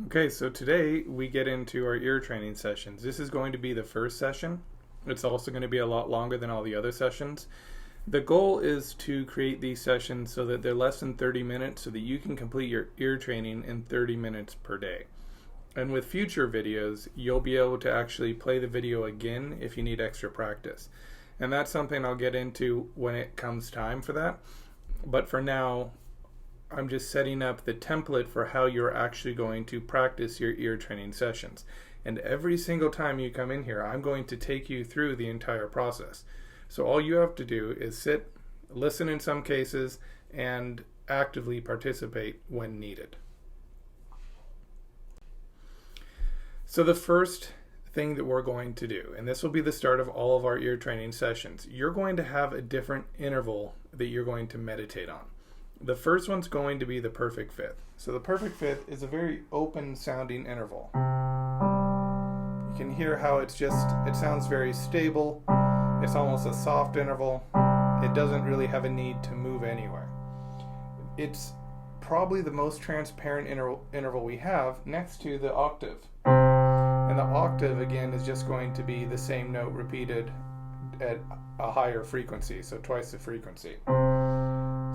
Okay, so today we get into our ear training sessions. This is going to be the first session. It's also going to be a lot longer than all the other sessions. The goal is to create these sessions so that they're less than 30 minutes so that you can complete your ear training in 30 minutes per day. And with future videos, you'll be able to actually play the video again if you need extra practice. And that's something I'll get into when it comes time for that. But for now, I'm just setting up the template for how you're actually going to practice your ear training sessions. And every single time you come in here, I'm going to take you through the entire process. So all you have to do is sit, listen in some cases, and actively participate when needed. So the first thing that we're going to do, and this will be the start of all of our ear training sessions, you're going to have a different interval that you're going to meditate on. The first one's going to be the perfect fifth. So the perfect fifth is a very open sounding interval. You can hear how it sounds very stable. It's almost a soft interval. It doesn't really have a need to move anywhere. It's probably the most transparent interval we have next to the octave. And the octave, again, is just going to be the same note repeated at a higher frequency, so twice the frequency.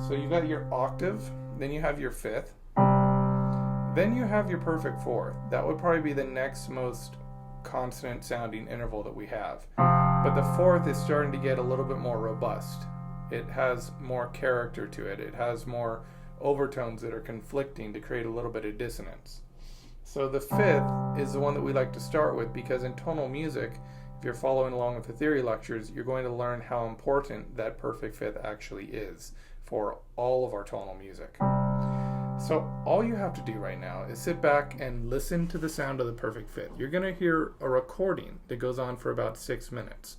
So you got your octave, then you have your fifth, then you have your perfect fourth. That would probably be the next most consonant sounding interval that we have. But the fourth is starting to get a little bit more robust. It has more character to it. It has more overtones that are conflicting to create a little bit of dissonance. So the fifth is the one that we like to start with because in tonal music, if you're following along with the theory lectures, you're going to learn how important that perfect fifth actually is for all of our tonal music. So all you have to do right now is sit back and listen to the sound of the perfect fifth. You're going to hear a recording that goes on for about 6 minutes.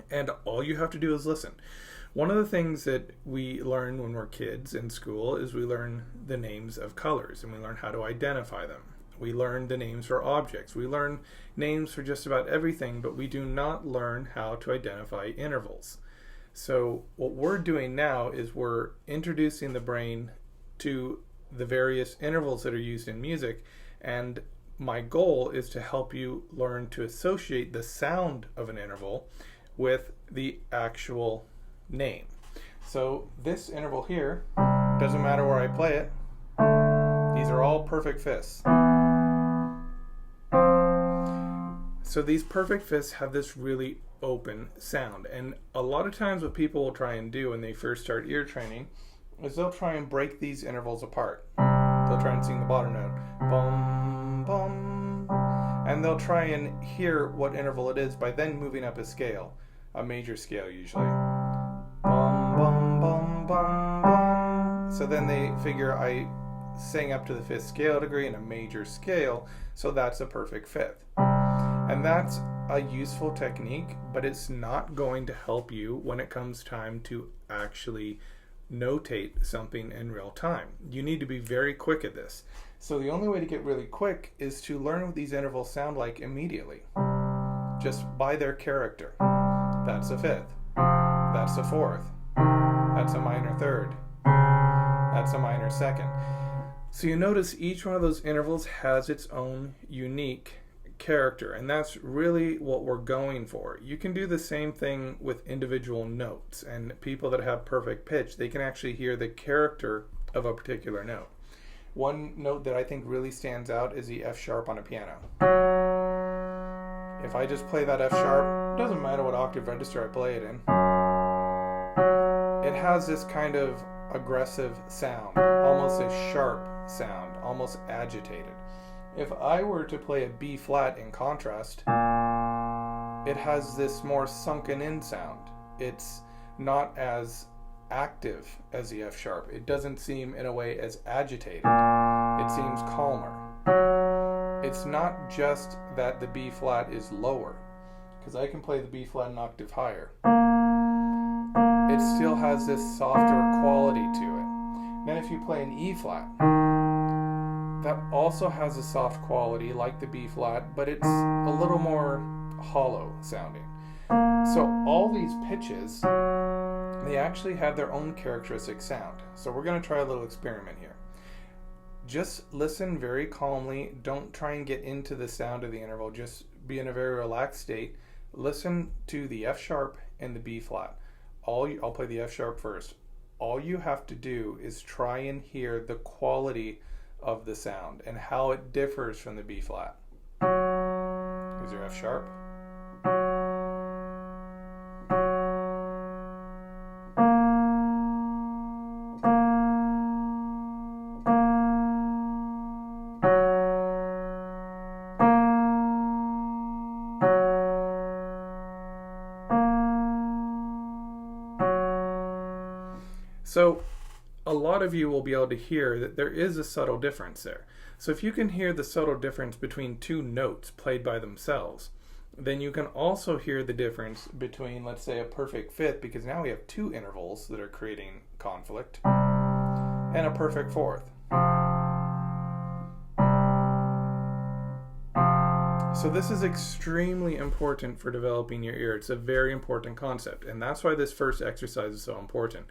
And all you have to do is listen. One of the things that we learn when we're kids in school is we learn the names of colors and we learn how to identify them. We learn the names for objects. We learn names for just about everything, but we do not learn how to identify intervals. So what we're doing now is we're introducing the brain to the various intervals that are used in music, and my goal is to help you learn to associate the sound of an interval with the actual name. So this interval here, doesn't matter where I play it, these are all perfect fifths. So these perfect fifths have this really open sound, and a lot of times what people will try and do when they first start ear training is they'll try and break these intervals apart. They'll try and sing the bottom note, bum bum, and they'll try and hear what interval it is by then moving up a scale, a major scale usually. Bum bum bum bum bum. So then they figure I sang up to the fifth scale degree in a major scale, so that's a perfect fifth. And that's a useful technique, but it's not going to help you when it comes time to actually notate something in real time. You need to be very quick at this. So the only way to get really quick is to learn what these intervals sound like immediately, just by their character. That's a fifth. That's a fourth. That's a minor third. That's a minor second. So you notice each one of those intervals has its own unique character, and that's really what we're going for. You can do the same thing with individual notes, and people that have perfect pitch, they can actually hear the character of a particular note. One note that I think really stands out is the F sharp on a piano. If I just play that F sharp, doesn't matter what octave register I play it in, it has this kind of aggressive sound, almost a sharp sound, almost agitated. If I were to play a B flat in contrast, it has this more sunken in sound. It's not as active as the F sharp. It doesn't seem in a way as agitated. It seems calmer. It's not just that the B flat is lower, because I can play the B flat an octave higher. It still has this softer quality to it. Then if you play an E flat, that also has a soft quality like the B flat, but it's a little more hollow sounding. So all these pitches, they actually have their own characteristic sound. So we're going to try a little experiment here. Just listen very calmly. Don't try and get into the sound of the interval. Just be in a very relaxed state. Listen to the F sharp and the B flat. I'll play the F sharp first. All you have to do is try and hear the quality of the sound and how it differs from the B flat. Here's your F sharp. So a lot of you will be able to hear that there is a subtle difference there. So if you can hear the subtle difference between two notes played by themselves, then you can also hear the difference between, let's say, a perfect fifth, because now we have two intervals that are creating conflict, and a perfect fourth. So this is extremely important for developing your ear. It's a very important concept, and that's why this first exercise is so important.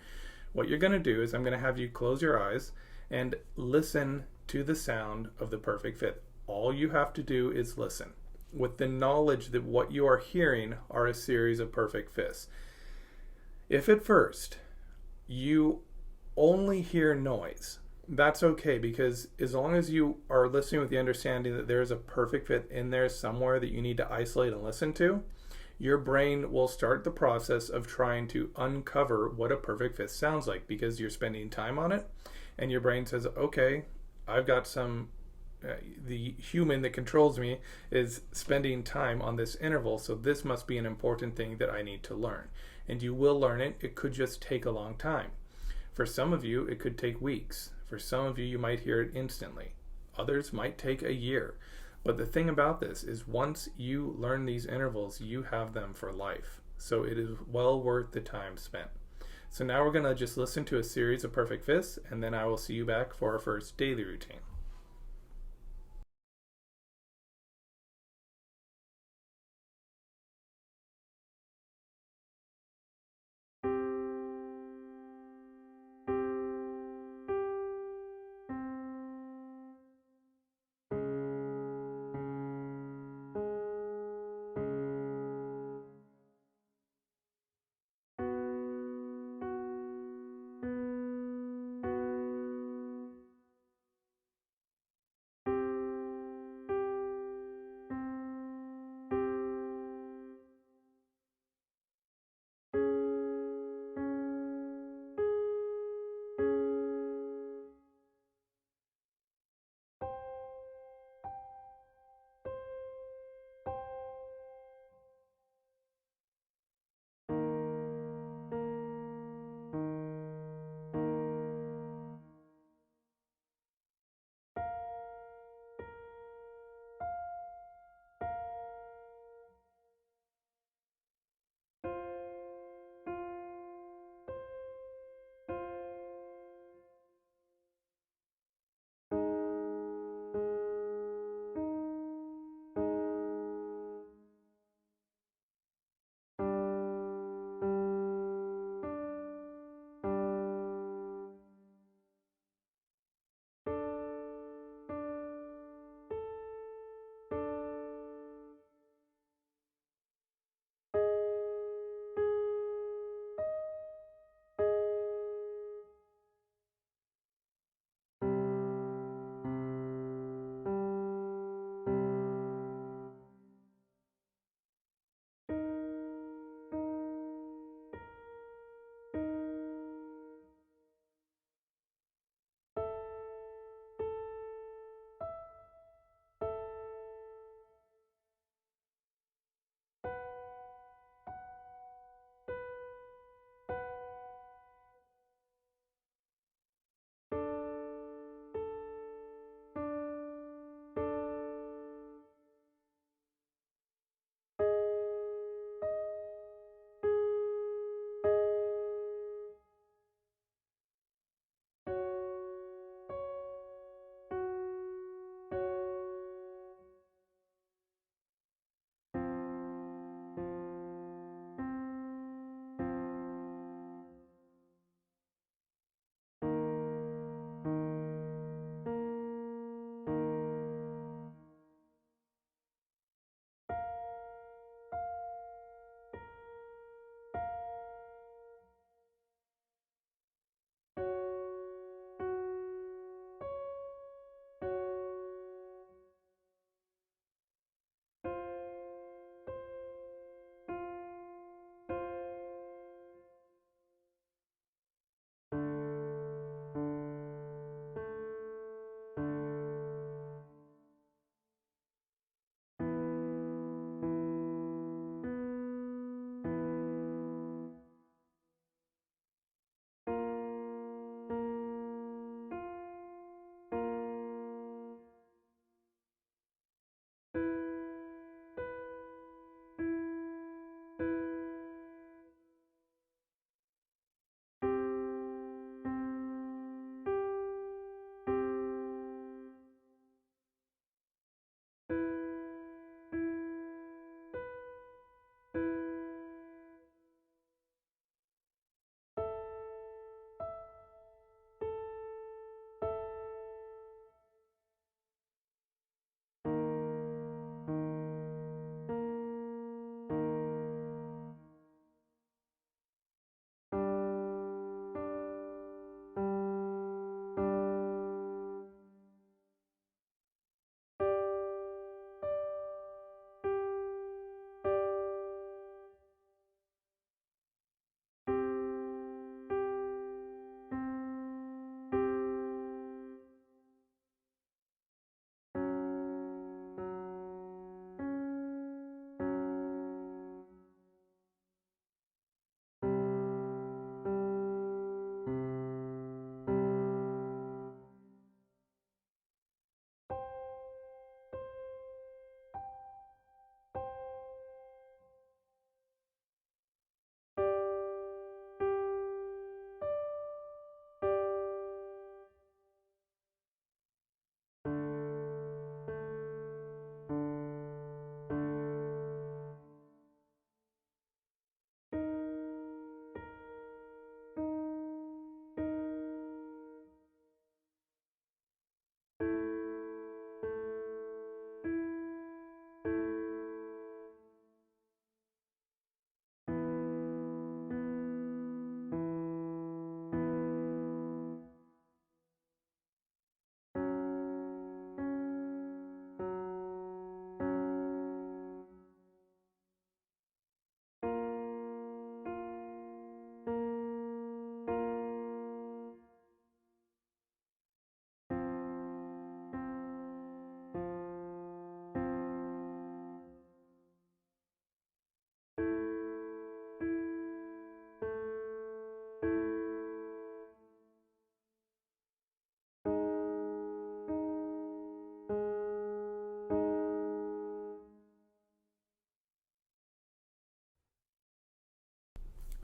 What you're going to do is I'm going to have you close your eyes and listen to the sound of the perfect fifth. All you have to do is listen with the knowledge that what you are hearing are a series of perfect fifths. If at first you only hear noise, that's okay, because as long as you are listening with the understanding that there's a perfect fifth in there somewhere that you need to isolate and listen to, your brain will start the process of trying to uncover what a perfect fifth sounds like, because you're spending time on it, and your brain says, okay, I've got some, the human that controls me is spending time on this interval, so this must be an important thing that I need to learn. And you will learn it. It could just take a long time. For some of you, it could take weeks. For some of you, you might hear it instantly. Others might take a year. But the thing about this is once you learn these intervals, you have them for life. So it is well worth the time spent. So now we're going to just listen to a series of perfect fifths, and then I will see you back for our first daily routine.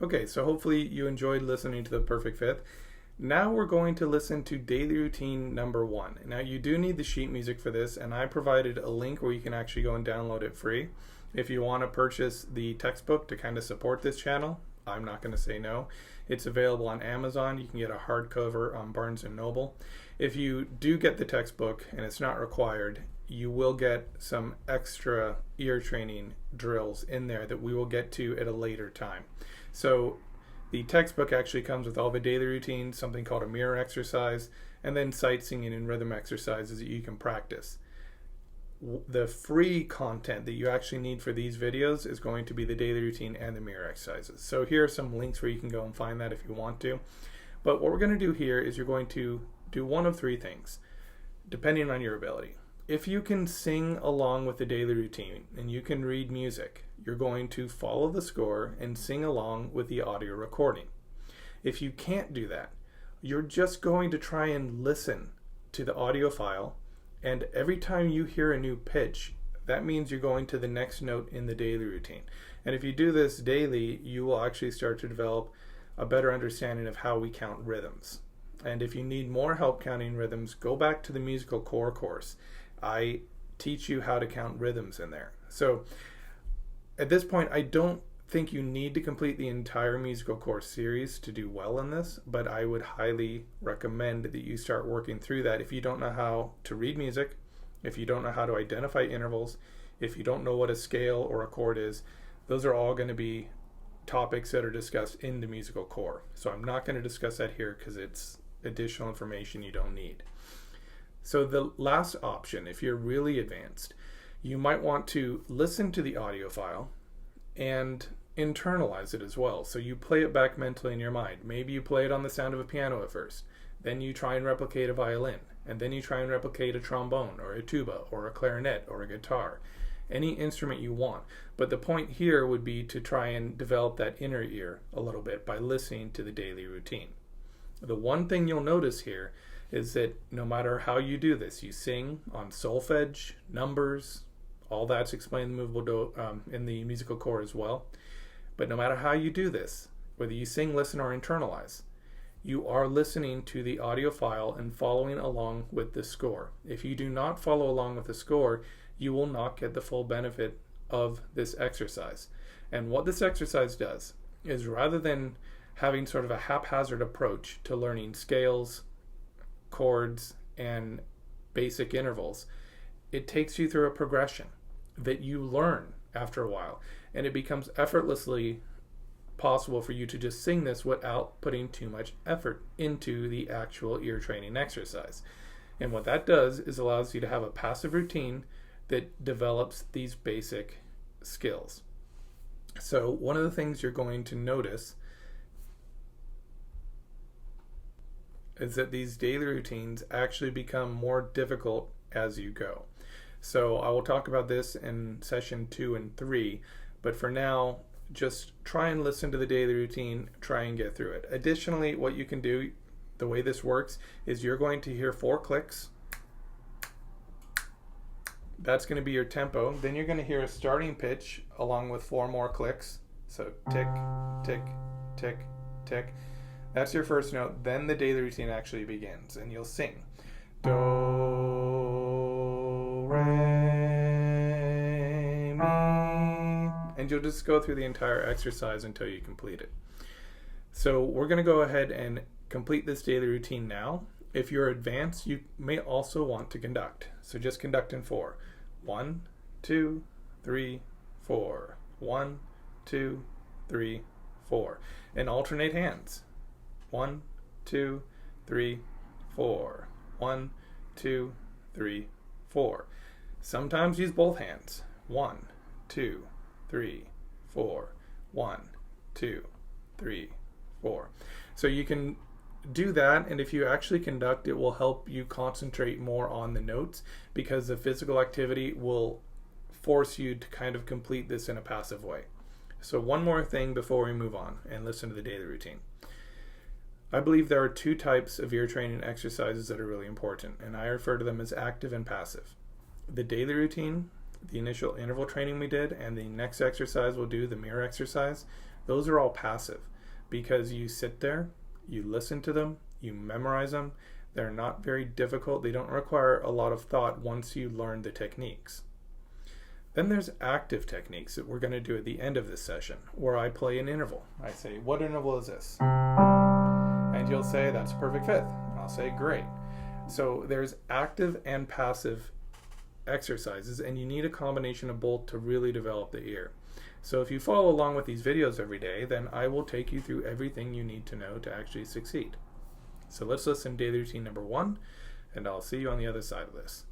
Okay, so hopefully you enjoyed listening to the Perfect Fifth. Now we're going to listen to daily routine number 1. Now you do need the sheet music for this, and I provided a link where you can actually go and download it free. If you want to purchase the textbook to kind of support this channel, I'm not going to say no. It's available on Amazon. You can get a hardcover on Barnes & Noble. If you do get the textbook, and it's not required, you will get some extra ear training drills in there that we will get to at a later time. So the textbook actually comes with all the daily routines, something called a mirror exercise, and then sight singing and rhythm exercises that you can practice. The free content that you actually need for these videos is going to be the daily routine and the mirror exercises. So here are some links where you can go and find that if you want to. But what we're going to do here is you're going to do one of 3 things, depending on your ability. If you can sing along with the daily routine and you can read music, you're going to follow the score and sing along with the audio recording. If you can't do that, you're just going to try and listen to the audio file, and every time you hear a new pitch, that means you're going to the next note in the daily routine. And if you do this daily, you will actually start to develop a better understanding of how we count rhythms. And if you need more help counting rhythms, go back to the musical core course. I teach you how to count rhythms in there. So at this point, I don't think you need to complete the entire musical course series to do well in this, but I would highly recommend that you start working through that. If you don't know how to read music, if you don't know how to identify intervals, if you don't know what a scale or a chord is, those are all going to be topics that are discussed in the musical core. So I'm not going to discuss that here because it's additional information you don't need. So the last option, if you're really advanced, you might want to listen to the audio file and internalize it as well. So you play it back mentally in your mind. Maybe you play it on the sound of a piano at first. Then you try and replicate a violin. And then you try and replicate a trombone or a tuba or a clarinet or a guitar. Any instrument you want. But the point here would be to try and develop that inner ear a little bit by listening to the daily routine. The one thing you'll notice here is that no matter how you do this, you sing on solfege, numbers, all that's explained in the movable in the musical core as well. But no matter how you do this, whether you sing, listen, or internalize, you are listening to the audio file and following along with the score. If you do not follow along with the score, you will not get the full benefit of this exercise. And what this exercise does is, rather than having sort of a haphazard approach to learning scales, chords, and basic intervals, it takes you through a progression that you learn after a while, and it becomes effortlessly possible for you to just sing this without putting too much effort into the actual ear training exercise. And what that does is allows you to have a passive routine that develops these basic skills. So one of the things you're going to notice is that these daily routines actually become more difficult as you go. So I will talk about this in session 2 and 3, but for now, just try and listen to the daily routine, try and get through it. Additionally, what you can do, the way this works, is you're going to hear 4 clicks. That's going to be your tempo. Then you're going to hear a starting pitch along with 4 more clicks. So tick, tick, tick, tick. That's your first note. Then the daily routine actually begins, and you'll sing. Do, re, mi. And you'll just go through the entire exercise until you complete it. So we're going to go ahead and complete this daily routine now. If you're advanced, you may also want to conduct. So just conduct in 4. 1, 2, 3, 4. 1, 2, 3, 4. And alternate hands. 1, 2, 3, 4. 1, 2, 3, 4. Sometimes use both hands. 1, 2, 3, 4. 1, 2, 3, 4. So you can do that, and if you actually conduct, it will help you concentrate more on the notes, because the physical activity will force you to kind of complete this in a passive way. So one more thing before we move on and listen to the daily routine. I believe there are 2 types of ear training exercises that are really important, and I refer to them as active and passive. The daily routine, the initial interval training we did, and the next exercise we'll do, the mirror exercise, those are all passive. because you sit there, you listen to them, you memorize them. They're not very difficult. They don't require a lot of thought once you learn the techniques. Then there's active techniques that we're going to do at the end of this session, where I play an interval. I say, what interval is this? And you'll say, that's a perfect fifth. And I'll say, great. So there's active and passive exercises, and you need a combination of both to really develop the ear. So if you follow along with these videos every day, then I will take you through everything you need to know to actually succeed. So let's listen to daily routine number 1, and I'll see you on the other side of this.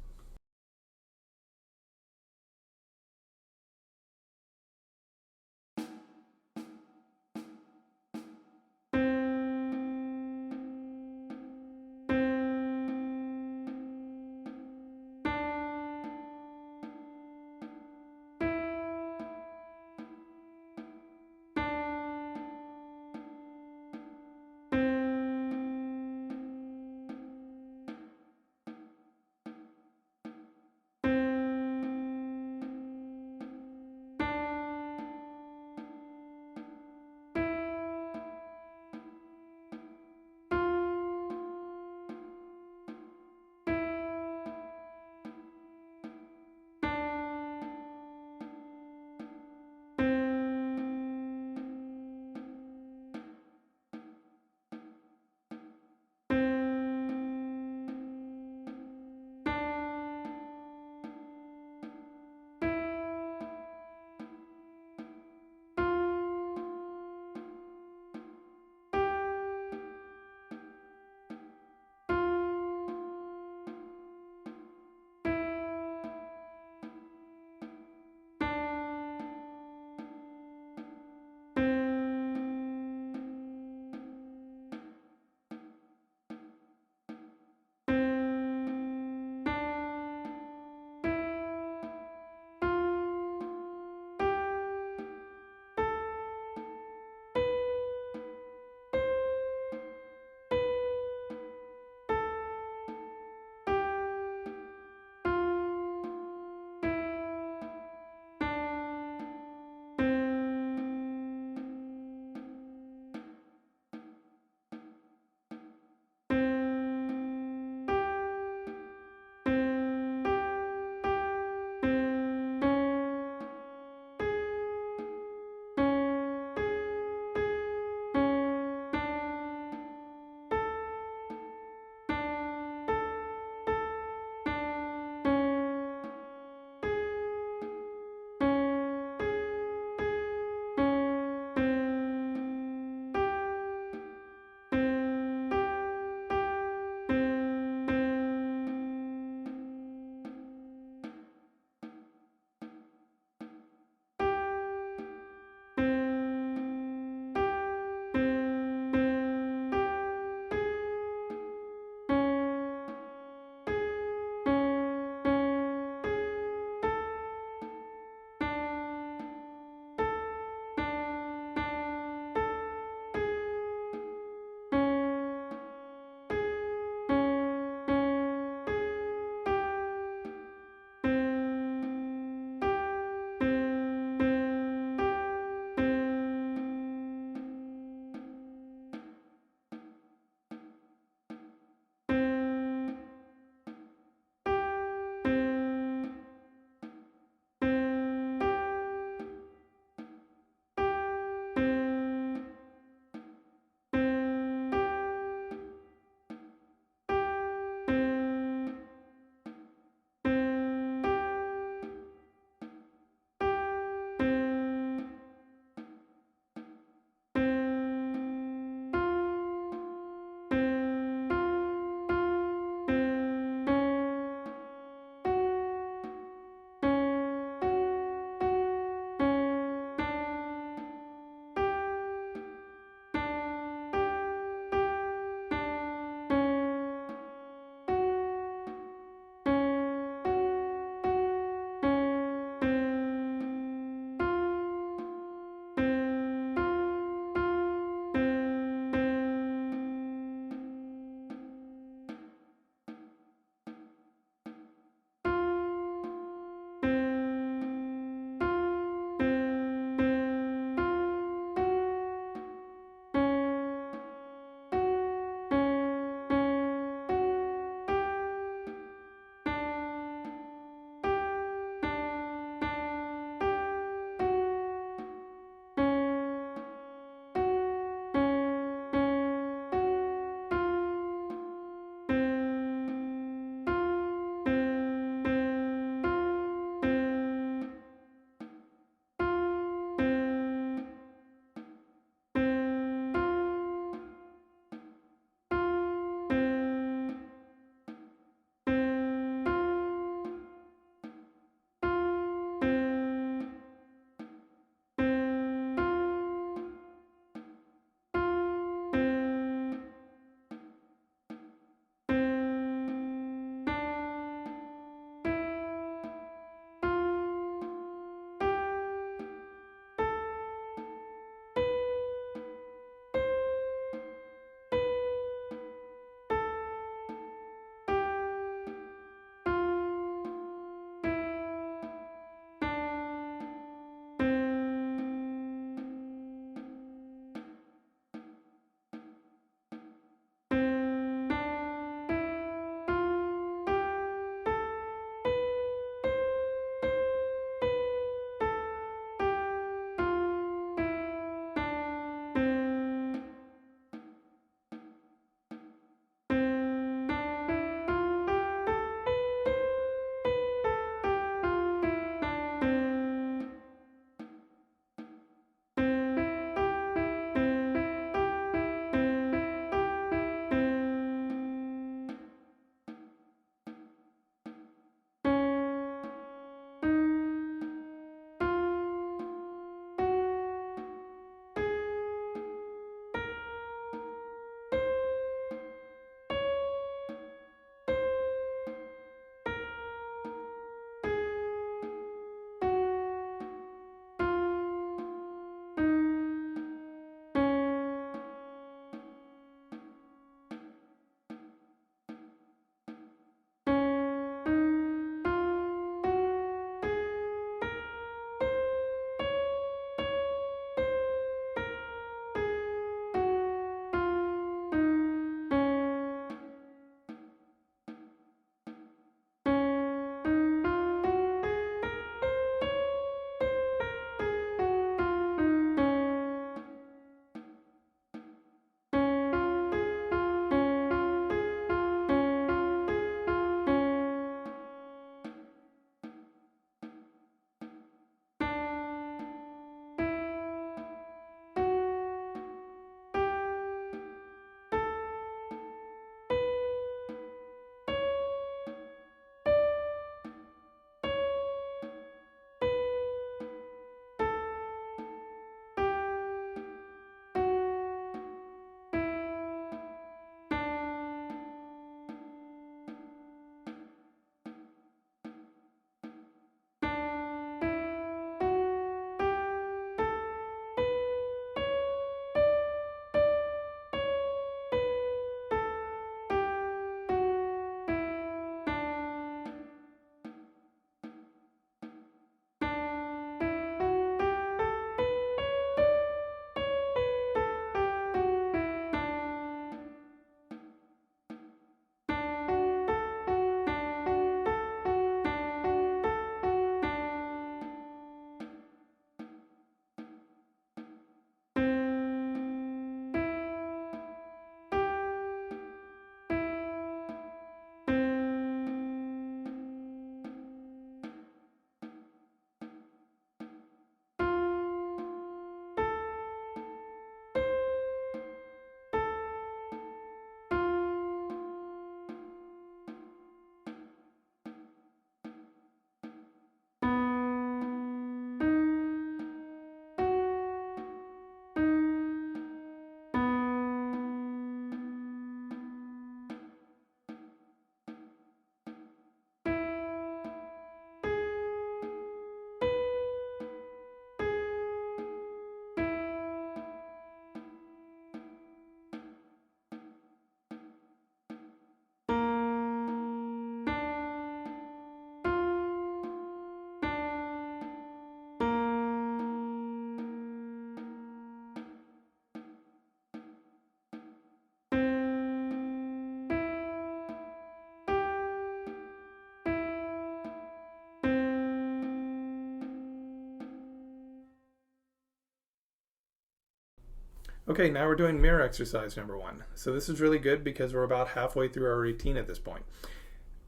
Okay, now we're doing mirror exercise number 1. So this is really good because we're about halfway through our routine at this point.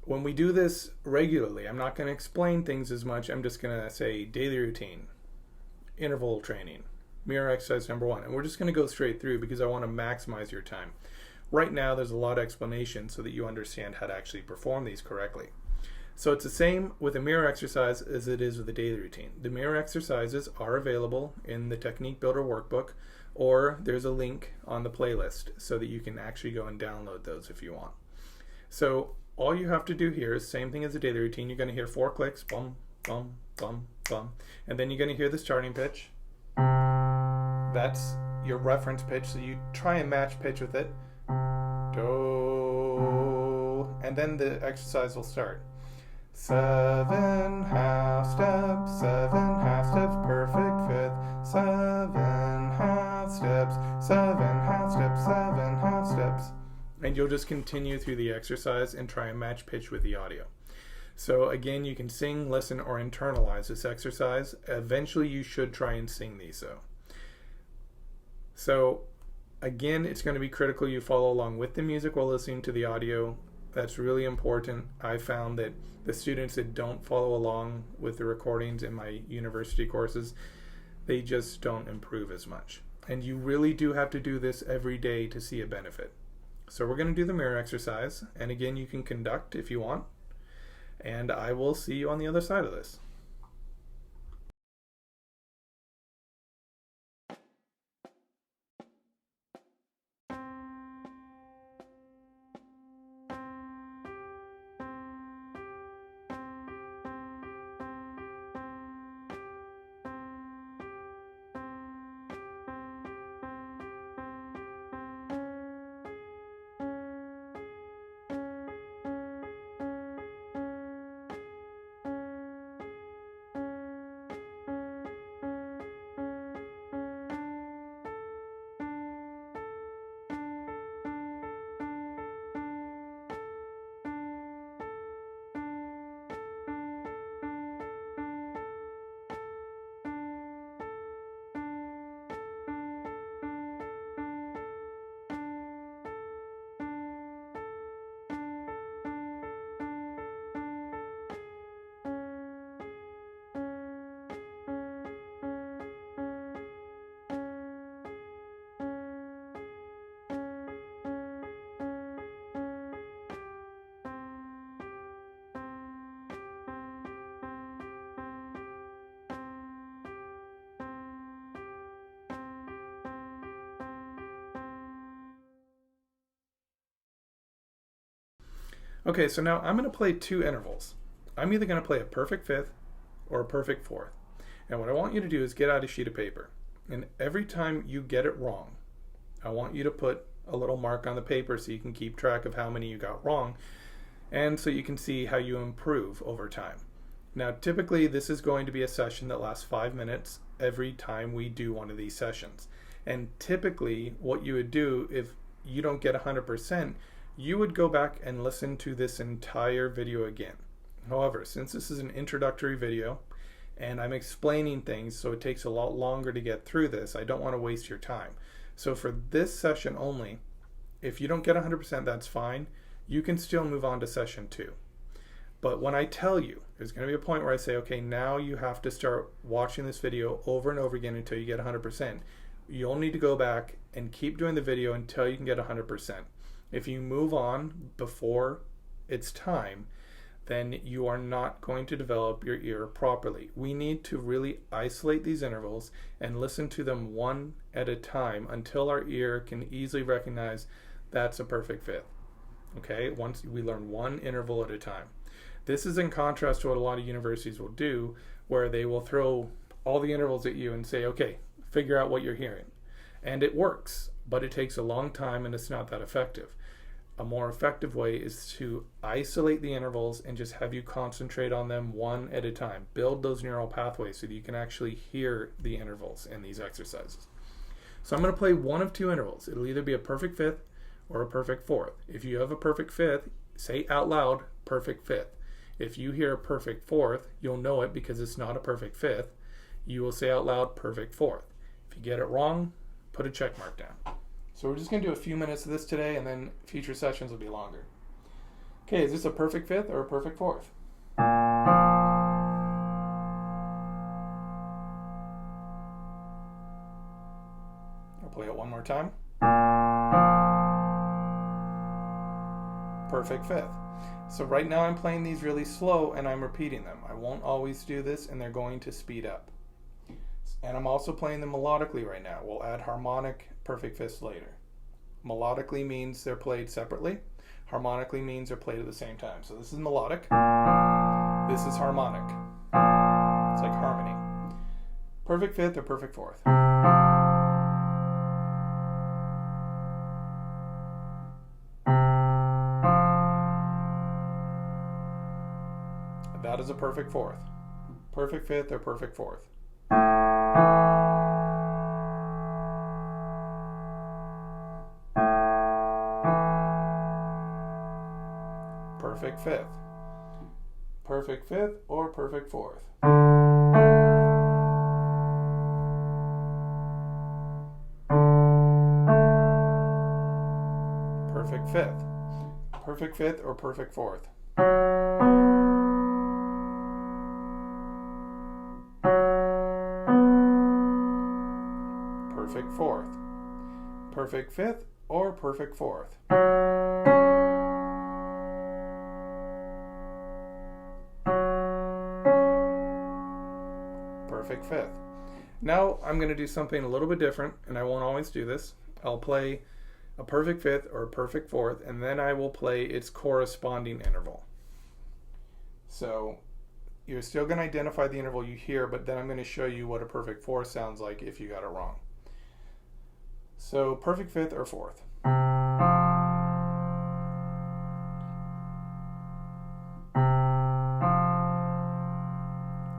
When we do this regularly, I'm not going to explain things as much. I'm just going to say daily routine, interval training, mirror exercise number 1. And we're just going to go straight through because I want to maximize your time. Right now, there's a lot of explanation so that you understand how to actually perform these correctly. So it's the same with a mirror exercise as it is with a daily routine. The mirror exercises are available in the Technique Builder workbook, or there's a link on the playlist so that you can actually go and download those if you want. So all you have to do here is same thing as a daily routine. You're going to hear 4 clicks, bum, bum, bum, bum, and then you're going to hear the starting pitch. That's your reference pitch, so you try and match pitch with it. Do, and then the exercise will start. 7 half steps, 7 half steps, perfect fifth. 7 half steps, 7 half steps, 7 half steps. And you'll just continue through the exercise and try and match pitch with the audio. So again, you can sing, listen, or internalize this exercise. Eventually you should try and sing these though. So again, it's going to be critical you follow along with the music while listening to the audio. That's really important. I found that the students that don't follow along with the recordings in my university courses, they just don't improve as much. And you really do have to do this every day to see a benefit. So we're going to do the mirror exercise. And again, you can conduct if you want. And I will see you on the other side of this. Okay, so now I'm going to play 2 intervals. I'm either going to play a perfect fifth or a perfect fourth. And what I want you to do is get out a sheet of paper. And every time you get it wrong, I want you to put a little mark on the paper so you can keep track of how many you got wrong and so you can see how you improve over time. Now, typically this is going to be a session that lasts 5 minutes every time we do one of these sessions. And typically what you would do if you don't get 100%, you would go back and listen to this entire video again. However, since this is an introductory video and I'm explaining things so it takes a lot longer to get through this, I don't want to waste your time. So for this session only, if you don't get 100%, that's fine. You can still move on to session 2. But when I tell you, there's going to be a point where I say, okay, now you have to start watching this video over and over again until you get 100%. You'll need to go back and keep doing the video until you can get 100%. If you move on before it's time, then you are not going to develop your ear properly. We need to really isolate these intervals and listen to them one at a time until our ear can easily recognize that's a perfect fifth. Okay, once we learn one interval at a time. This is in contrast to what a lot of universities will do, where they will throw all the intervals at you and say, okay, figure out what you're hearing. And it works, but it takes a long time and it's not that effective. A more effective way is to isolate the intervals and just have you concentrate on them one at a time. Build those neural pathways so that you can actually hear the intervals in these exercises. So I'm going to play one of 2 intervals. It'll either be a perfect fifth or a perfect fourth. If you have a perfect fifth, say out loud, perfect fifth. If you hear a perfect fourth, you'll know it because it's not a perfect fifth. You will say out loud, perfect fourth. If you get it wrong, put a check mark down. So we're just going to do a few minutes of this today, and then future sessions will be longer. Okay, is this a perfect fifth or a perfect fourth? I'll play it one more time. Perfect fifth. So right now I'm playing these really slow and I'm repeating them. I won't always do this, and they're going to speed up. And I'm also playing them melodically right now. We'll add harmonic perfect fifths later. Melodically means they're played separately. Harmonically means they're played at the same time. So this is melodic. This is harmonic. It's like harmony. Perfect fifth or perfect fourth? That is a perfect fourth. Perfect fifth or perfect fourth? Perfect fifth. Perfect fifth or perfect fourth? Perfect fifth. Perfect fifth or perfect fourth? Perfect fourth. Perfect fifth or perfect fourth? Perfect fifth. Now I'm going to do something a little bit different, and I won't always do this. I'll play a perfect fifth or a perfect fourth, and then I will play its corresponding interval. So you're still going to identify the interval you hear, but then I'm going to show you what a perfect fourth sounds like if you got it wrong. So perfect fifth or fourth?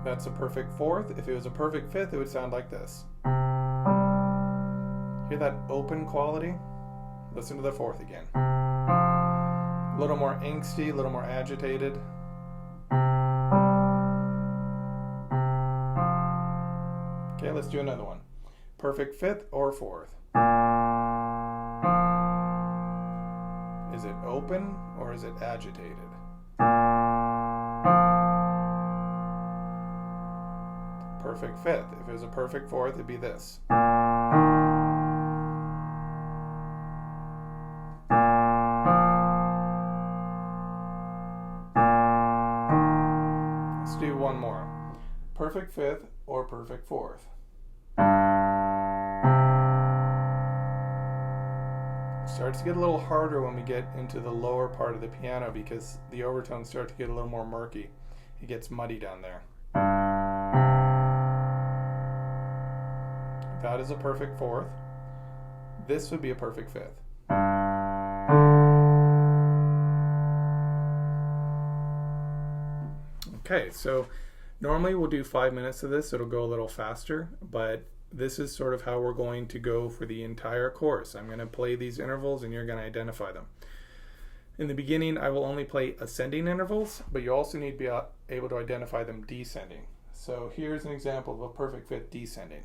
That's a perfect fourth. If it was a perfect fifth, it would sound like this. Hear that open quality? Listen to the fourth again. A little more angsty, a little more agitated. Okay, let's do another one. Perfect fifth or fourth? Is it open or is it agitated? Perfect fifth. If it was a perfect fourth, it'd be this. Let's do one more. Perfect fifth or perfect fourth? It starts to get a little harder when we get into the lower part of the piano because the overtones start to get a little more murky. It gets muddy down there. That is a perfect fourth. This would be a perfect fifth. Okay, so normally we'll do 5 minutes of this. It'll go a little faster, but this is sort of how we're going to go for the entire course. I'm going to play these intervals and you're going to identify them. In the beginning, I will only play ascending intervals, but you also need to be able to identify them descending. So here's an example of a perfect fifth descending.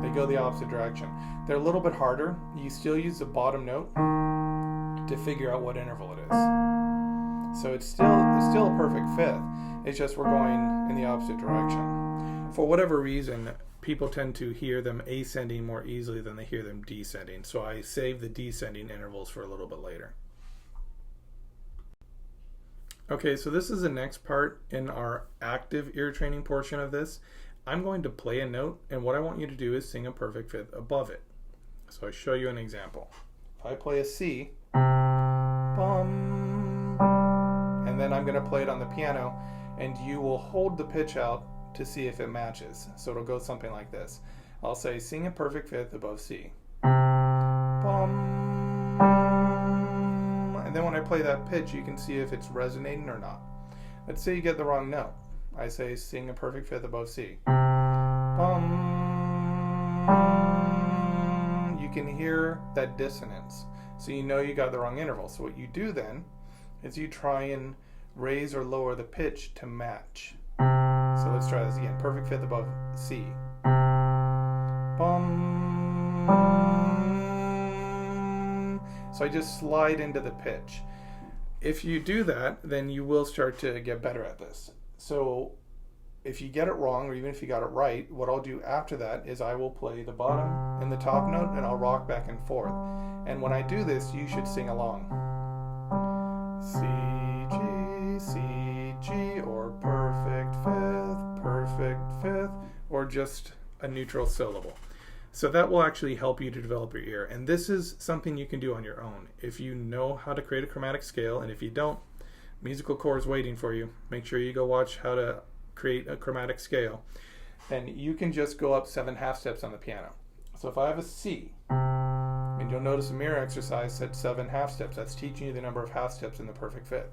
They go the opposite direction. They're a little bit harder. You still use the bottom note to figure out what interval it is. So it's still a perfect fifth. It's just we're going in the opposite direction. For whatever reason, people tend to hear them ascending more easily than they hear them descending. So I save the descending intervals for a little bit later. Okay, so this is the next part in our active ear training portion of this. I'm going to play a note, and what I want you to do is sing a perfect fifth above it. So I show you an example. If I play a C, bum, and then I'm going to play it on the piano, and you will hold the pitch out to see if it matches. So it'll go something like this. I'll say, sing a perfect fifth above C. Bum. And then when I play that pitch, you can see if it's resonating or not. Let's say you get the wrong note. I say, sing a perfect fifth above C. Bum. You can hear that dissonance. So you know you got the wrong interval. So what you do then is you try and raise or lower the pitch to match. So let's try this again. Perfect fifth above C. Bum. So I just slide into the pitch. If you do that, then you will start to get better at this. So if you get it wrong, or even if you got it right, what I'll do after that is I will play the bottom and the top note, and I'll rock back and forth. And when I do this, you should sing along. C, G, or perfect fifth, or just a neutral syllable. So that will actually help you to develop your ear. And this is something you can do on your own. If you know how to create a chromatic scale, and if you don't, Musical Core is waiting for you. Make sure you go watch how to create a chromatic scale. Then you can just go up 7 half steps on the piano. So if I have a C, and you'll notice the mirror exercise said 7 half steps. That's teaching you the number of half steps in the perfect fifth.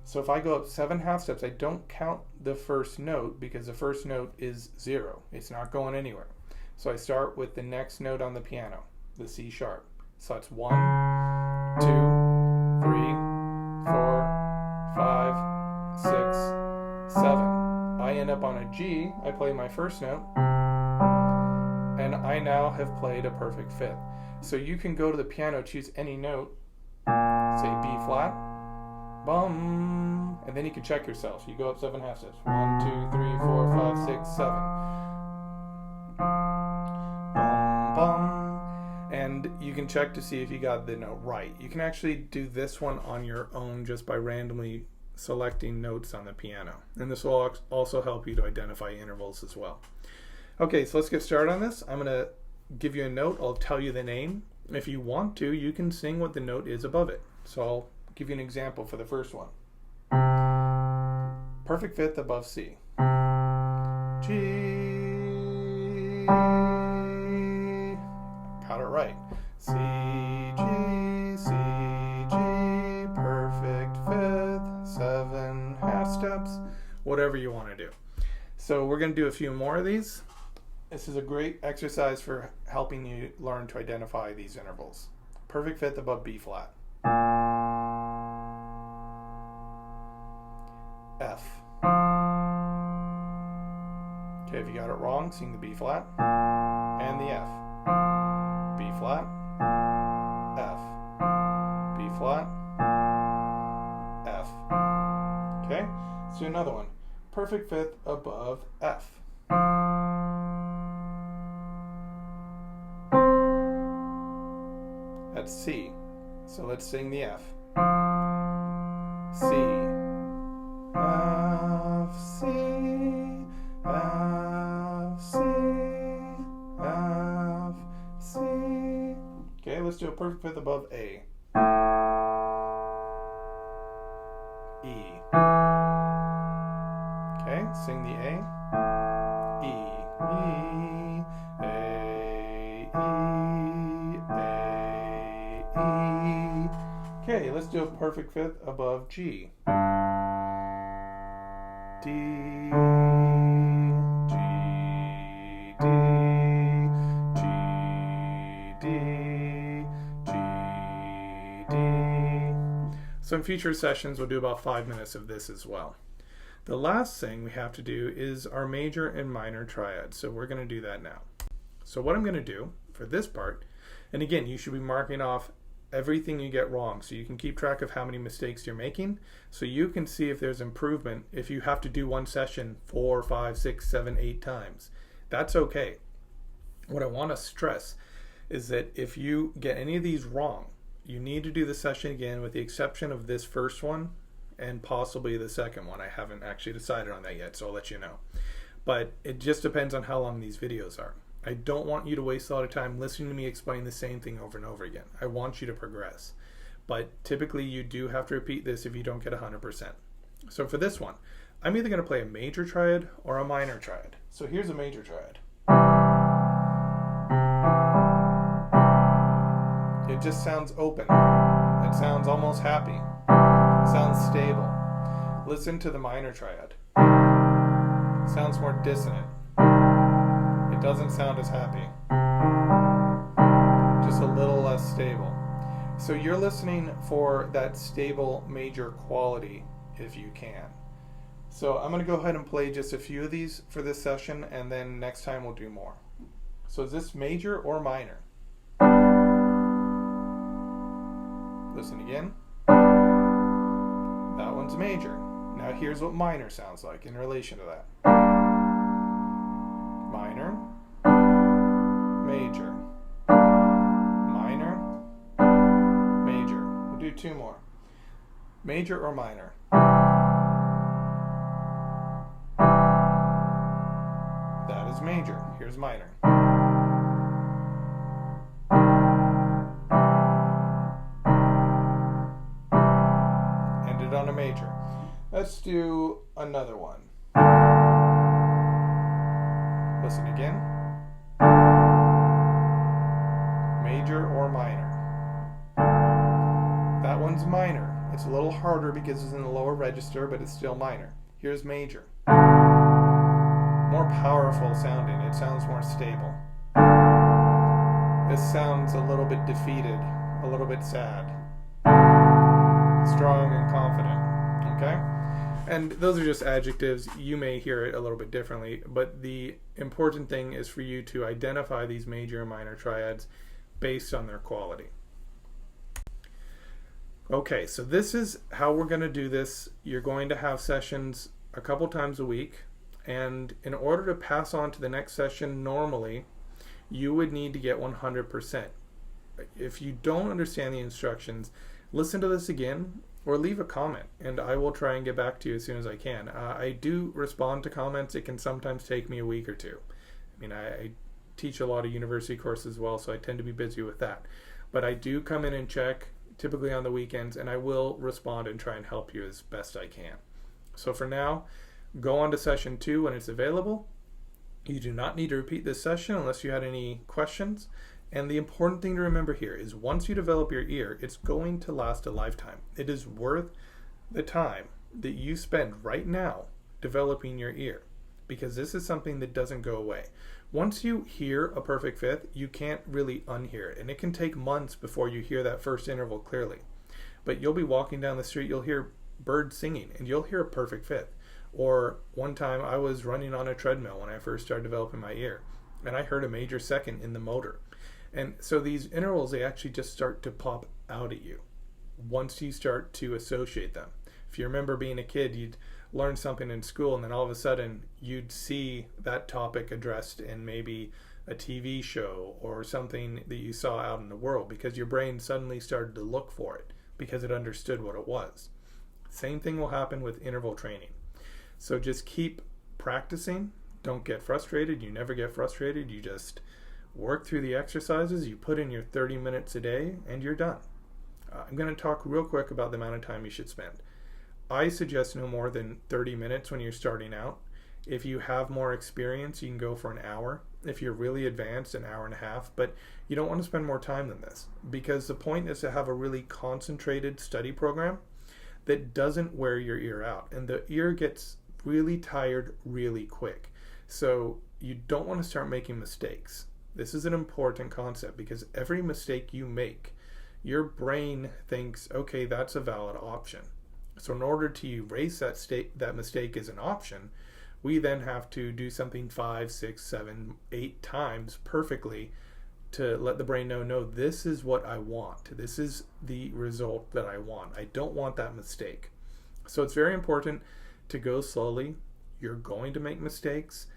So if I go up 7 half steps, I don't count the first note because the first note is 0. It's not going anywhere. So I start with the next note on the piano, the C sharp. So it's 1, 2, 3, 4, 5, 6, 7. I end up on a G, I play my first note, and I now have played a perfect fifth. So you can go to the piano, choose any note, say B flat, bum, and then you can check yourself. So you go up 7 half steps. 1, 2, 3, 4, 5, 6, 7. Bum, bum. And you can check to see if you got the note right. You can actually do this one on your own just by randomly selecting notes on the piano. And this will also help you to identify intervals as well. Okay, so let's get started on this. I'm going to give you a note. I'll tell you the name. If you want to, you can sing what the note is above it. So I'll give you an example for the first one. Perfect fifth above C. G. Got it right. C, G, perfect fifth, 7 half steps, whatever you want to do. So we're going to do a few more of these. This is a great exercise for helping you learn to identify these intervals. Perfect fifth above B flat. F. Okay, if you got it wrong, sing the B flat and the F. B flat, F. B flat, F. Okay, let's do another one. Perfect fifth above F. That's C. So let's sing the F. C. F, C, F, C, F, C. Okay, let's do a perfect fifth above A. E. Okay, sing the A. E, E, A, E, A, E. Okay, let's do a perfect fifth above G. D, G, D, G, D, G, D. So in future sessions, we'll do about 5 minutes of this as well. The last thing we have to do is our major and minor triad. So we're going to do that now. So what I'm going to do for this part, and again, you should be marking off everything you get wrong so you can keep track of how many mistakes you're making, so you can see if there's improvement. If you have to do one session 4, 5, 6, 7, 8 times, that's okay. What I want to stress is that if you get any of these wrong, you need to do the session again, with the exception of this first one and possibly the second one. I haven't actually decided on that yet, so I'll let you know. But it just depends on how long these videos are. I don't want you to waste a lot of time listening to me explain the same thing over and over again. I want you to progress. But typically you do have to repeat this if you don't get 100%. So for this one, I'm either going to play a major triad or a minor triad. So here's a major triad. It just sounds open. It sounds almost happy. It sounds stable. Listen to the minor triad. It sounds more dissonant. It doesn't sound as happy. Just a little less stable. So you're listening for that stable major quality if you can. So I'm going to go ahead and play just a few of these for this session, and then next time we'll do more. So is this major or minor? Listen again. That one's major. Now here's what minor sounds like in relation to that. Minor, major, minor, major. We'll do two more. Major or minor? That is major. Here's minor. Ended on a major. Let's do another one. Listen again. Major or minor? That one's minor. It's a little harder because it's in the lower register, but it's still minor. Here's major. More powerful sounding. It sounds more stable. This sounds a little bit defeated, a little bit sad. Strong and confident. Okay? And those are just adjectives. You may hear it a little bit differently, but the important thing is for you to identify these major and minor triads based on their quality. Okay, so this is how we're going to do this. You're going to have sessions a couple times a week, and in order to pass on to the next session normally, you would need to get 100%. If you don't understand the instructions, listen to this again or leave a comment, and I will try and get back to you as soon as I can. I do respond to comments. It can sometimes take me a week or two. I mean, I teach a lot of university courses as well, so I tend to be busy with that. But I do come in and check, typically on the weekends, and I will respond and try and help you as best I can. So for now, go on to session 2 when it's available. You do not need to repeat this session unless you had any questions. And the important thing to remember here is once you develop your ear, it's going to last a lifetime. It is worth the time that you spend right now developing your ear, because this is something that doesn't go away. Once you hear a perfect fifth, you can't really unhear it. And it can take months before you hear that first interval clearly. But you'll be walking down the street, you'll hear birds singing, and you'll hear a perfect fifth. Or one time I was running on a treadmill when I first started developing my ear, and I heard a major second in the motor. And so these intervals, they actually just start to pop out at you once you start to associate them. If you remember being a kid, you'd learn something in school, and then all of a sudden you'd see that topic addressed in maybe a TV show or something that you saw out in the world, because your brain suddenly started to look for it because it understood what it was. Same thing will happen with interval training. So just keep practicing. Don't get frustrated. You never get frustrated. You just work through the exercises. You put in your 30 minutes a day and you're done. I'm going to talk real quick about the amount of time you should spend. I suggest no more than 30 minutes when you're starting out. If you have more experience, you can go for an hour. If you're really advanced, an hour and a half. But you don't want to spend more time than this, because the point is to have a really concentrated study program that doesn't wear your ear out. And the ear gets really tired really quick. So you don't want to start making mistakes. This is an important concept, because every mistake you make, your brain thinks, okay, that's a valid option. So in order to erase that mistake as an option, we then have to do something 5, 6, 7, 8 times perfectly to let the brain know, no, this is what I want. This is the result that I want. I don't want that mistake. So it's very important to go slowly. You're going to make mistakes,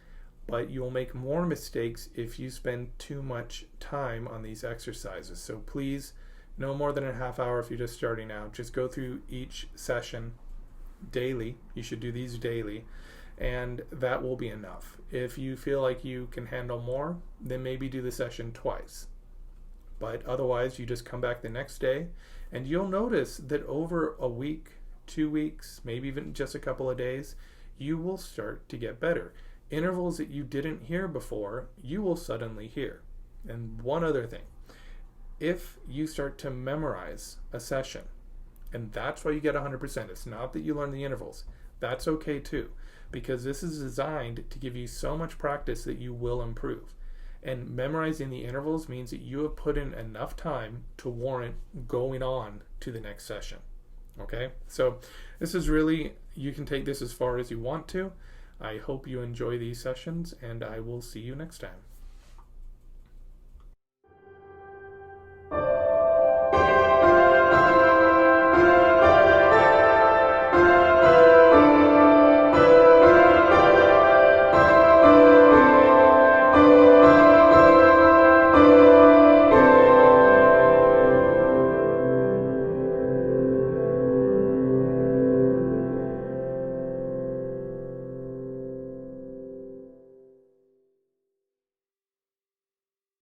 but you'll make more mistakes if you spend too much time on these exercises. So please, no more than a half hour if you're just starting out. Just go through each session daily. You should do these daily, and that will be enough. If you feel like you can handle more, then maybe do the session twice. But otherwise, you just come back the next day, and you'll notice that over a week, 2 weeks, maybe even just a couple of days, you will start to get better. Intervals that you didn't hear before, you will suddenly hear. And one other thing, if you start to memorize a session, and that's why you get 100%, it's not that you learn the intervals, that's okay too, because this is designed to give you so much practice that you will improve. And memorizing the intervals means that you have put in enough time to warrant going on to the next session. Okay, so this is really, you can take this as far as you want to. I hope you enjoy these sessions, and I will see you next time.